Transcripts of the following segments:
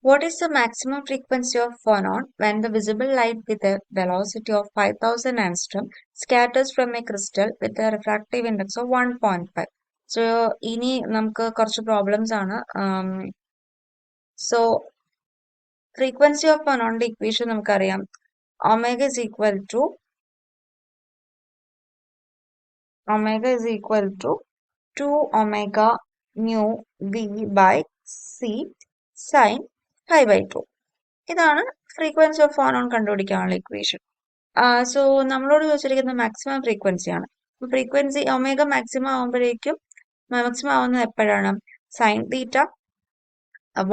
What is the maximum frequency of phonon when the visible light with a velocity of 5000 angstrom scatters from a crystal with a refractive index of 1.5? So, ഇനി നമുക്ക് കുറച്ച് problems ആണ്. So, frequency of phonon equation നമുക്കറിയാം. Omega is equal to 2 omega mu v by c sin pi by 2. ഇതാണ് frequency of ഫോണോൺ കണ്ടുപിടിക്കാനുള്ള equation. So നമ്മളോട് ചോദിച്ചിരിക്കുന്ന maximum frequency ആണ്. ഫ്രീക്വൻസി ഒമേഗ മാക്സിമം ആവുമ്പോഴേക്കും മാക്സിമം ആവുന്നത് എപ്പോഴാണ്? സൈൻ തീറ്റ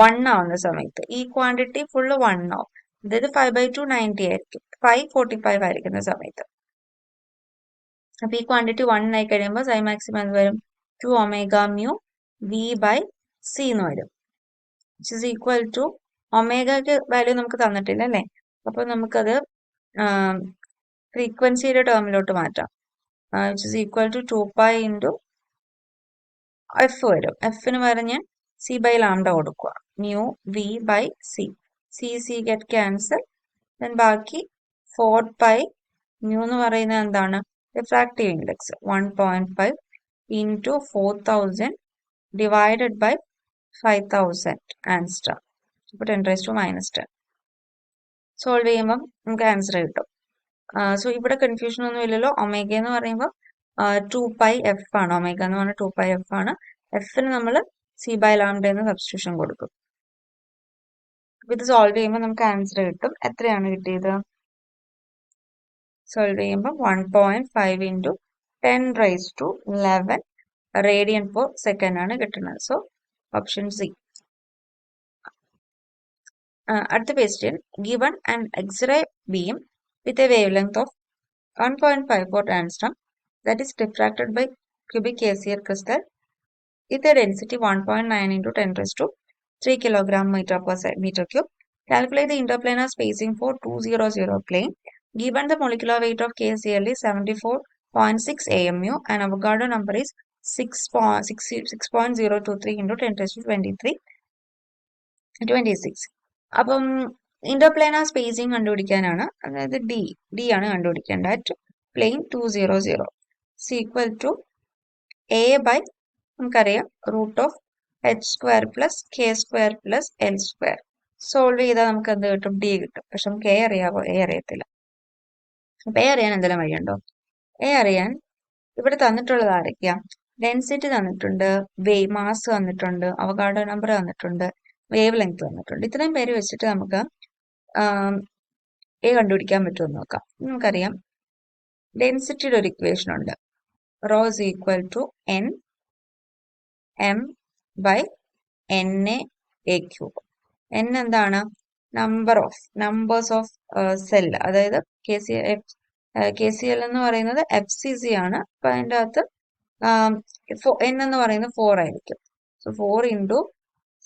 1 ആവുന്ന സമയത്ത് ഈ ക്വാണ്ടിറ്റി ഫുള്ള് 1 ആവും. അതായത് 5/2 90 ആയിരിക്കും. 545 ആയിരിക്കുന്ന സമയത്ത്. അപ്പൊ ഈ ക്വാണ്ടിറ്റി 1 ആയി കഴിയുമ്പോൾ സൈൻ മാക്സിമം എന്ന് വരും 2 omega mu V by C എന്ന് വരും. വിച്ച് ഇസ് ഈക്വൽ ടു ഒമേഗക്ക് വാല്യൂ നമുക്ക് തന്നിട്ടില്ല അല്ലേ? അപ്പൊ നമുക്കത് ഫ്രീക്വൻസിയുടെ ടേമിലോട്ട് മാറ്റാം. Which is equal to 2π into F വരും. എഫിന് പകരം ഞാൻ സി ബൈ ലാംഡ കൊടുക്കുക. Mu V by C. C get cancel. Then ബാക്കി 4π മ്യൂ എന്ന് പറയുന്നത് എന്താണ്? Refractive index 1.5 into 4000 divided by 5000 angstrom. അപ്പോൾ 10⁻⁻10. സോൾവ് ചെയ്യുമ്പം നമുക്ക് ആൻസർ കിട്ടും. സോ ഇവിടെ കൺഫ്യൂഷൻ ഒന്നും ഇല്ലല്ലോ. ഒമേഗ എന്ന് പറയുമ്പോൾ 2π എഫ് ആണ്. ഒമേഗ എന്ന് പറഞ്ഞാൽ 2π എഫ് ആണ്. എഫിന് നമ്മൾ സി ബൈ ലാംഡ എന്ന് സബ്സ്റ്റിറ്റ്യൂഷൻ കൊടുക്കും. ഇത് സോൾവ് ചെയ്യുമ്പോൾ നമുക്ക് ആൻസർ കിട്ടും. എത്രയാണ് കിട്ടിയത്? സോൾവ് ചെയ്യുമ്പോൾ 1.5 ഇൻറ്റു 10⁻11 റേഡിയൻ പെർ സെക്കൻഡ് ആണ് കിട്ടുന്നത്. So option C. അടുത്ത question, given an X-ray beam with a wavelength of 1.54 angstrom that is diffracted by cubic KCl crystal with a density 1.9 into 10⁻³ kilogram meter cube. Calculate the interplanar spacing for 200 plane. Given the molecular weight of KCl is 74.6 AMU and Avogadro number is 6.023 into 10⁻26. അപ്പം ഇന്റർപ്ലാനാർ spacing കണ്ടുപിടിക്കാനാണ്. അതായത് D ആണ് കണ്ടുപിടിക്കേണ്ടത്. At plane 200 equal to a by നമുക്കറിയാം √h² plus k² plus l². Solve ചെയ്താൽ നമുക്ക് എന്ത് കിട്ടും? D കിട്ടും. പക്ഷെ നമുക്ക് എ അറിയാവോ? എ അറിയത്തില്ല. അപ്പൊ എ അറിയാൻ എന്തെങ്കിലും വഴിയുണ്ടോ? എ അറിയാൻ ഇവിടെ തന്നിട്ടുള്ളത് ആരൊക്കെയാ? ഡെൻസിറ്റി തന്നിട്ടുണ്ട്, മാസ് തന്നിട്ടുണ്ട്, അവഗാഡ്രോ നമ്പർ തന്നിട്ടുണ്ട്, വേവ് ലെങ്ത് തന്നിട്ടുണ്ട്. ഇത്രയും പേര് വെച്ചിട്ട് നമുക്ക് എ കണ്ടുപിടിക്കാൻ പറ്റുമെന്ന് നോക്കാം. നമുക്കറിയാം ഡെൻസിറ്റിയുടെ ഒരു ഇക്വേഷൻ ഉണ്ട്. Rho is equal to N M by N A cube. N എന്താണ്? Numbers of cell. അതായത് കെ സി എൽ എന്ന് പറയുന്നത് FCC ആണ്. അപ്പൊ അതിൻ്റെ അകത്ത് എൻ എന്ന് പറയുന്നത് 4 ആയിരിക്കും. So 4 into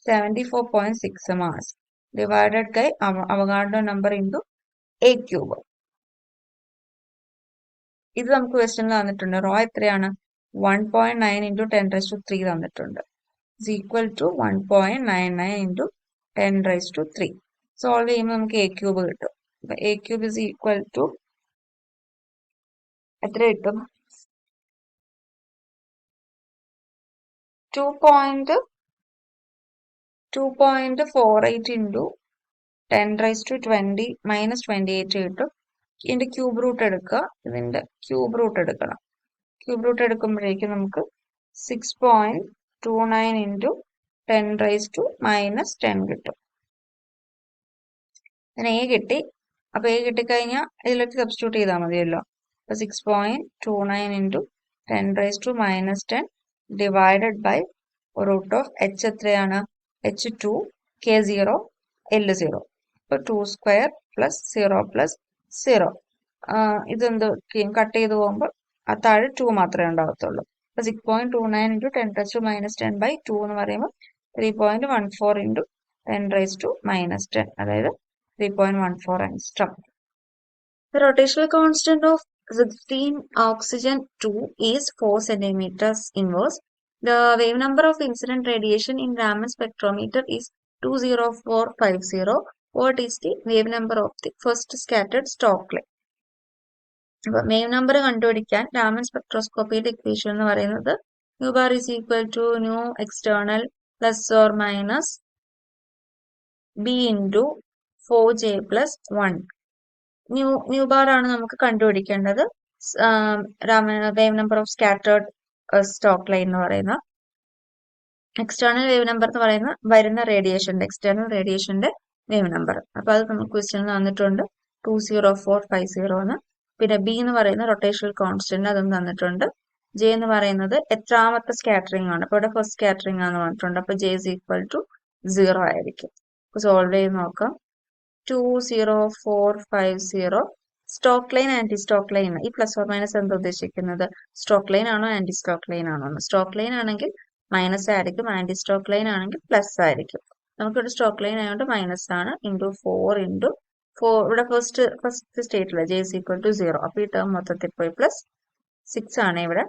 74.6 mass divided by Avogadro number into a cube. ഇത് നമുക്ക് ക്വസ്റ്റ്യനിൽ തന്നിട്ടുണ്ട്. റോ എത്രയാണ്? 1.9 ഇൻറ്റു 10⁻³ തന്നിട്ടുണ്ട്. Is equal to 1.99 into 10⁻³ solve ചെയ്യുമ്പോൾ നമുക്ക് എ ക്യൂബ് കിട്ടും. അപ്പൊ a cube is equal to എത്ര കിട്ടും? 2.48 ഇൻറ്റു 10⁻20 കിട്ടും. ഇതിന്റെ ക്യൂബ് റൂട്ട് എടുക്കുക. ഇതിന്റെ ക്യൂബ് റൂട്ട് എടുക്കണം. ക്യൂബ് റൂട്ട് എടുക്കുമ്പോഴേക്കും നമുക്ക് 6.29 ഇൻറ്റു 10⁻⁻10 കിട്ടും. അതിന് എ കിട്ടി. അപ്പൊ എ കിട്ടിക്കഴിഞ്ഞാൽ ഇതിലേക്ക് സബ്സ്റ്റിറ്റ്യൂട്ട് ചെയ്താൽ മതിയല്ലോ. അപ്പൊ 6.29 ഇൻറ്റു 10⁻⁻10 ഡിവൈഡഡ് ബൈ √h എത്രയാണ്? h2 k0 l0. അപ്പൊ 2² പ്ലസ് 0 പ്ലസ് 0. ഇതെന്ത് കട്ട് ചെയ്ത് പോകുമ്പോൾ ആ താഴെ 2 മാത്രമേ ഉണ്ടാകത്തുള്ളൂ. അപ്പൊ 6.29 ഇൻറ്റു 10⁻⁻10 ബൈ 2 എന്ന് പറയുമ്പോൾ 3.14 ഇൻറ്റു 10⁻⁻10 അതായത് 3.14 angstrom. The rotational constant of 16 oxygen 2 is 4 centimeters inverse. The wave number of incident radiation in Raman spectrometer is 20450. What is the wave number of the first scattered Stokely? അപ്പോൾ wave number കണ്ടുപിടിക്കാൻ രാമൻ സ്പെക്ട്രോസ്കോപ്പിയുടെ equation എന്ന് പറയുന്നത് nu bar is equal to nu external plus or minus B into 4j plus 1. Nu bar ആണ് നമുക്ക് കണ്ടുപിടിക്കേണ്ടത്. Wave number of scattered stoke line എന്ന് പറയുന്ന എക്സ്റ്റേണൽ വേവ് നമ്പർ എന്ന് പറയുന്ന വരുന്ന റേഡിയേഷന്റെ എക്സ്റ്റേണൽ റേഡിയേഷന്റെ വേവ് നമ്പർ. അപ്പൊ അത് നമുക്ക് ക്വസ്റ്റ്യൻ തന്നിട്ടുണ്ട് 20450 എന്ന്. പിന്നെ ബി എന്ന് പറയുന്ന റൊട്ടേഷണൽ കോൺസ്റ്റന്റ് അതും തന്നിട്ടുണ്ട്. ജെ എന്ന് പറയുന്നത് എത്രാമത്തെ സ്കാറ്ററിംഗ് ആണ്. അപ്പൊ ഇവിടെ ഫസ്റ്റ് സ്കാറ്ററിംഗ് ആണെന്ന് പറഞ്ഞിട്ടുണ്ട്. അപ്പൊ ജെ ഇസ് ഈക്വൽ ടു 0 ആയിരിക്കും. സോൾവ് ചെയ്ത് നോക്കാം. 20450 stoke line anti stoke line. ഈ പ്ലസ് ഓർ മൈനസ് എന്താ ഉദ്ദേശിക്കുന്നത്? സ്റ്റോക്ക് ലൈൻ ആണോ ആന്റി സ്റ്റോക്ക് ലൈൻ ആണോ? സ്റ്റോക്ക് ലൈൻ ആണെങ്കിൽ മൈനസ് ആയിരിക്കും, ആന്റി സ്റ്റോക്ക് ലൈൻ ആണെങ്കിൽ പ്ലസ് ആയിരിക്കും. നമുക്കിവിടെ സ്റ്റോക്ക് ലൈൻ ആയതുകൊണ്ട് മൈനസ് ആണ്. ഇൻറ്റു 4 ഇവിടെ ഫസ്റ്റ് സ്റ്റേറ്റില് ജെ ഇസ് ഈക്വൽ ടു 0. അപ്പൊ ഈ ടേം മൊത്തത്തിൽ പോയി പ്ലസ് 6 ആണ് ഇവിടെ.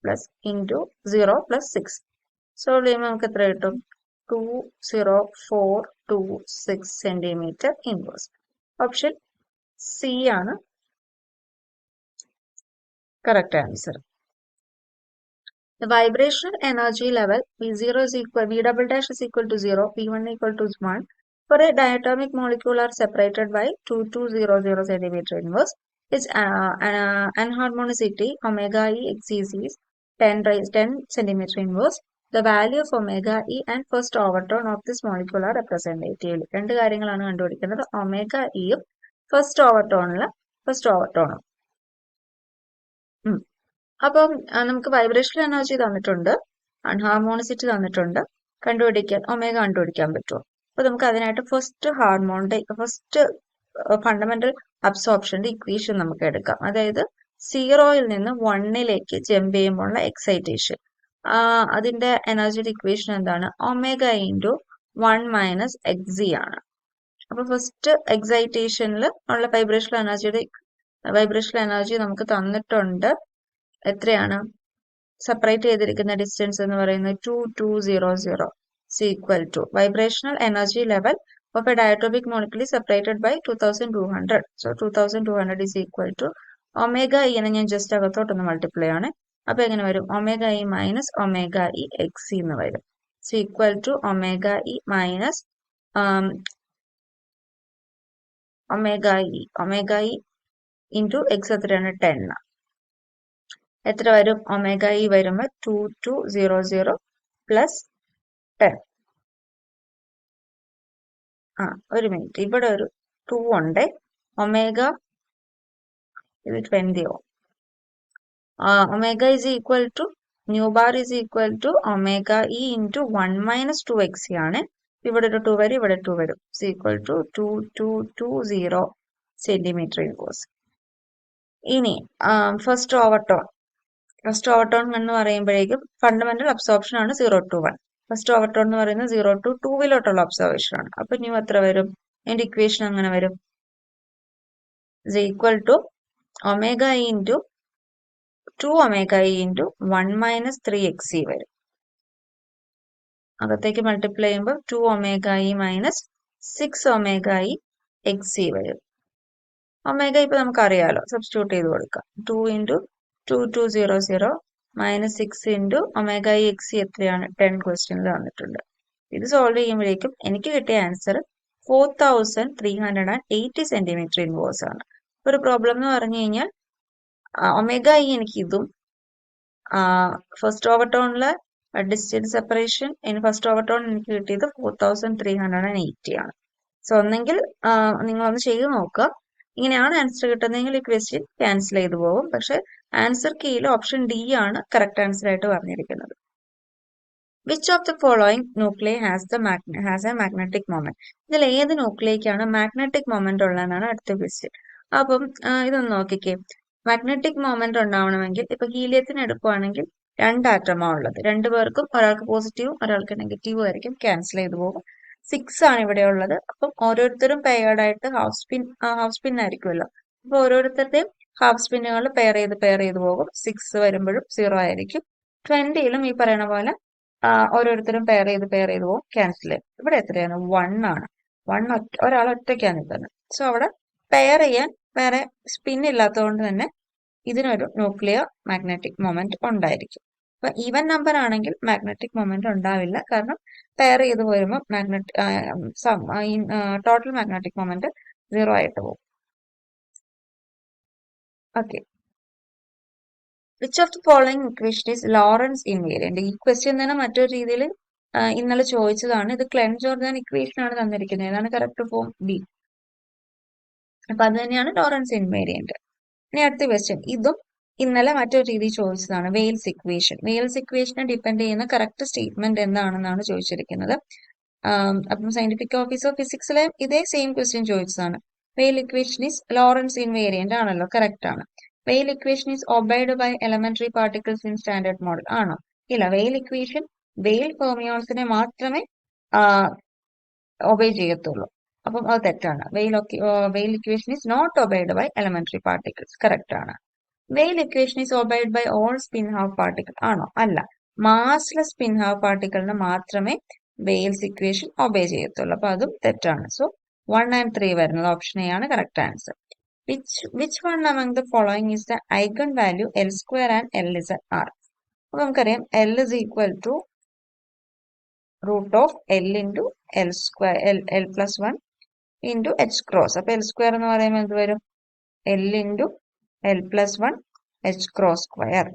Plus into 0 plus 6. സോൾവ് ചെയ്യുമ്പോൾ നമുക്ക് എത്ര കിട്ടും? 20426 സെന്റിമീറ്റർ ഇൻവേഴ്സ്. ഓപ്ഷൻ സി ആണ് correct answer. The vibrational energy level V0 is equal, V double dash is equal to 0, V1 equal to 1 for a diatomic molecule are separated by 2200 centimeter inverse. Its anharmonicity omega E xc is 10 centimeter inverse. The value of omega E and first overtone of this molecule are representative. രണ്ട് കാര്യങ്ങളാണ് കണ്ടുപിടിക്കുന്നത്. Omega ഇയും first ഓവർടോണും. അപ്പം നമുക്ക് vibrational energy തന്നിട്ടുണ്ട്, അൺഹാർമോണിസിറ്റി തന്നിട്ടുണ്ട്. Omega കണ്ടുപിടിക്കാൻ പറ്റുമോ? അപ്പൊ നമുക്ക് അതിനായിട്ട് ഫസ്റ്റ് ഫണ്ടമെന്റൽ അബ്സോർപ്ഷന്റെ ഇക്വേഷൻ നമുക്ക് എടുക്കാം. അതായത് 0യിൽ നിന്ന് 1ലേക്ക് ജമ്പ് ചെയ്യുമ്പോഴുള്ള എക്സൈറ്റേഷൻ. അതിന്റെ എനർജിയുടെ ഇക്വേഷൻ എന്താണ്? ഒമേഗ ഇൻറ്റു 1 മൈനസ് എക്സി ആണ്. അപ്പൊ ഫസ്റ്റ് എക്സൈറ്റേഷനിൽ ഉള്ള വൈബ്രേഷണൽ എനർജി നമുക്ക് തന്നിട്ടുണ്ട്. എത്രയാണ്? സെപ്പറേറ്റ് ചെയ്തിരിക്കുന്ന ഡിസ്റ്റൻസ് എന്ന് പറയുന്നത് 2200 equal to vibrational energy level of a diatomic molecule separated by 2200. So 2200 is equal to omega ഇനെ ഞാൻ ജസ്റ്റ് അകത്തോട്ടൊന്ന് മൾട്ടിപ്ലൈ ആണ്. അപ്പൊ എങ്ങനെ വരും? Omega E minus omega E x e എന്ന് വരും. So equal to omega E minus omega E into X എത്രയാണ്? 10. എത്ര വരും? ഒമേഗ ഇ വരുമ്പോൾ 2200 പ്ലസ് 10. ഒരു മിനിറ്റ്, ഇവിടെ ഒരു 2 ഉണ്ട്. ഒമേഗ ഇത് 20 omega is equal to nu bar is equal to omega E into 1 minus 2 ആണ്. ഇവിടെ ഒരു 2 വരും, ഇവിടെ 2 വരും. Is equal to 2220 centimetre inverse. ഇനി ഫസ്റ്റ് ഓവർടോൺ എന്ന് പറയുമ്പോഴേക്കും ഫണ്ടമെന്റൽ അബ്സോർപ്ഷൻ ആണ് 0 to 1. ഫസ്റ്റ് ഓവർടോൺ എന്ന് പറയുന്നത് 0 to 2 ഒബ്സർവേഷൻ ആണ്. അപ്പൊ ന്യൂ എത്ര വരും? അതിന്റെ ഇക്വേഷൻ അങ്ങനെ വരും. Is equal to omega E into 2 omega E into 1 minus 3 വരും. അകത്തേക്ക് മൾട്ടിപ്ലൈ ചെയ്യുമ്പോൾ 2 omega E minus 6 omega E x e വരും. ഒമേഗ ഇപ്പൊ നമുക്കറിയാലോ, സബ്സ്റ്റിറ്റ്യൂട്ട് ചെയ്ത് കൊടുക്കാം. 2 into 2200 minus 6 into omega E x e എത്രയാണ്? 10 ക്വസ്റ്റ്യനിൽ തന്നിട്ടുണ്ട്. ഇത് സോൾവ് ചെയ്യുമ്പോഴേക്കും എനിക്ക് കിട്ടിയ ആൻസർ 4380 സെന്റിമീറ്റർ ഇൻവേഴ്സ് ആണ്. ഒരു പ്രോബ്ലം എന്ന് പറഞ്ഞു കഴിഞ്ഞാൽ ഒമേഗ ഇ എനിക്ക് ഇതും ഫസ്റ്റ് ഓവർടോണിലെ ഡിസ്റ്റൻസ് സെപ്പറേഷൻ ഫസ്റ്റ് ഓവർടോൺ എനിക്ക് കിട്ടിയത് 4380 ആണ്. സോ ഒന്നെങ്കിൽ നിങ്ങളൊന്ന് ചെയ്ത് നോക്കുക. ഇങ്ങനെയാണ് ആൻസർ കിട്ടുന്നതെങ്കിൽ ഈ ക്വസ്റ്റ്യൻ ക്യാൻസൽ ചെയ്തു പോകും. പക്ഷെ ആൻസർ കീയിൽ ഓപ്ഷൻ ഡി ആണ് കറക്റ്റ് ആൻസർ ആയിട്ട് പറഞ്ഞിരിക്കുന്നത്. Which of the following nuclei has A magnetic moment? ഇതിൽ ഏത് ന്യൂക്ലിയക്കാണ് മാഗ്നറ്റിക് മൊമെന്റ് ഉള്ളതെന്നാണ് അടുത്ത ക്വസ്റ്റ്യൻ. അപ്പം ഇതൊന്ന് നോക്കിക്കേ. മാഗ്നറ്റിക് മൊമെന്റ് ഉണ്ടാവണമെങ്കിൽ ഇപ്പൊ ഹീലിയത്തിന് എടുക്കുവാണെങ്കിൽ 2 ആറ്റമാണ് ഉള്ളത്. 2 പേർക്കും ഒരാൾക്ക് പോസിറ്റീവും ഒരാൾക്ക് നെഗറ്റീവും ആയിരിക്കും. ക്യാൻസൽ ചെയ്തു പോകും. 6 ആണ് ഇവിടെ ഉള്ളത്. അപ്പം ഓരോരുത്തരും പെയർഡായിട്ട് ഹാഫ് സ്പിൻ ആയിരിക്കുമല്ലോ. അപ്പൊ ഓരോരുത്തരുടെയും ഹാഫ് സ്പിന്നുകൾ പെയർ ചെയ്ത് പോകും. 6 വരുമ്പോഴും 0 ആയിരിക്കും. 20യിലും ഈ പറയുന്ന പോലെ ഓരോരുത്തരും പെയർ ചെയ്ത് പോകും, ക്യാൻസൽ ചെയ്യും. ഇവിടെ എത്രയാണ്? 1 ആണ്. ഒരാൾ ഒറ്റയ്ക്കാണ് നിൽക്കുന്നത്. സോ അവിടെ പെയർ ചെയ്യാൻ വേറെ സ്പിൻ ഇല്ലാത്തതുകൊണ്ട് തന്നെ ഇതിനൊരു ന്യൂക്ലിയർ മാഗ്നറ്റിക് മൊമെന്റ് ഉണ്ടായിരിക്കും. അപ്പൊ ഈവൻ നമ്പർ ആണെങ്കിൽ മാഗ്നറ്റിക് മൊമെന്റ് ഉണ്ടാവില്ല, കാരണം പെയർ ചെയ്ത് വരുമ്പോൾ ടോട്ടൽ മാഗ്നറ്റിക് മൊമെന്റ് 0 ആയിട്ട് പോകും. Okay, which of the following equation is Lorentz invariant? ഈ ക്വസ്റ്റ്യൻ തന്നെ മറ്റൊരു രീതിയിൽ ഇന്നലെ ചോദിച്ചതാണ്. ഇത് ക്ലെൻ ജോർദാൻ ഇക്വേഷൻ ആണ് തന്നിരിക്കുന്നത്. ഏതാണ് കറക്റ്റ് ഫോം? ബി. അപ്പൊ അത് തന്നെയാണ് ലോറൻസ് ഇൻവേരിയന്റ്. ഇനി അടുത്ത ക്വസ്റ്റ്യൻ, ഇതും ഇന്നലെ മറ്റൊരു രീതി ചോദിച്ചതാണ്. Wales equation. വെയിൽസ് ഇക്വേഷനെ ഡിപ്പെൻഡ് ചെയ്യുന്ന കറക്റ്റ് സ്റ്റേറ്റ്മെന്റ് എന്താണെന്നാണ് ചോദിച്ചിരിക്കുന്നത്. അപ്പം സയന്റിഫിക് ഓഫീസ് ഓഫ് ഫിസിക്സിലെ ഇതേ സെയിം ക്വസ്റ്റ്യൻ ചോദിച്ചതാണ്. Weyl equation is Lorentz invariant ആണല്ലോ, കറക്റ്റ് ആണ്. Weyl equation is obeyed by elementary particles in standard model ആണോ? ഇല്ല, വെയിൽ ഇക്വേഷൻ വെയിൽ ഫെർമിയോൺസിനെ മാത്രമേ ഒബേ ചെയ്യത്തുള്ളൂ. അപ്പം അത് തെറ്റാണ്. Weyl equation is not obeyed by elementary particles, correct ആണ്. Weyl equation is obeyed by all spin half particle ആണോ? അല്ല, മാസ്ലെസ് സ്പിൻ ഹാഫ് പാർട്ടിക്കിളിന് മാത്രമേ വെയിൽസ് ഇക്വേഷൻ ഒബേ ചെയ്യത്തുള്ളൂ. അപ്പൊ അതും തെറ്റാണ്. സോ 1 and 3 വരുന്നത് ഓപ്ഷൻ എ ആണ് correct answer. Which one among the following is the eigen value L square and L is R? അപ്പൊ നമുക്കറിയാം L is equal to root of L into L square L plus 1 into H cross. അപ്പൊ L square എന്ന് പറയുമ്പോൾ എന്ത് വരും? L into L plus 1 H cross square.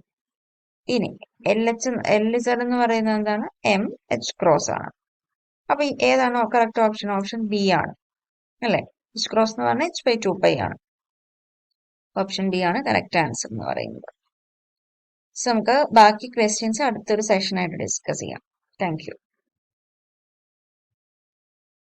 ഇനി LZ എന്ന് പറയുന്നത് എന്താണ്? M H ക്രോസ് ആണ്. അപ്പൊ ഏതാണോ കറക്റ്റ് ഓപ്ഷൻ? ഓപ്ഷൻ ബി ആണ് അല്ലെ? H ക്രോസ് എന്ന് പറഞ്ഞാൽ H/2π ആണ്. ഓപ്ഷൻ ഡി ആണ് കറക്റ്റ് ആൻസർ എന്ന് പറയുന്നത്. സോ നമുക്ക് ബാക്കി ക്വസ്റ്റ്യൻസ് അടുത്തൊരു സെഷനായിട്ട് ഡിസ്കസ് ചെയ്യാം. Thank you.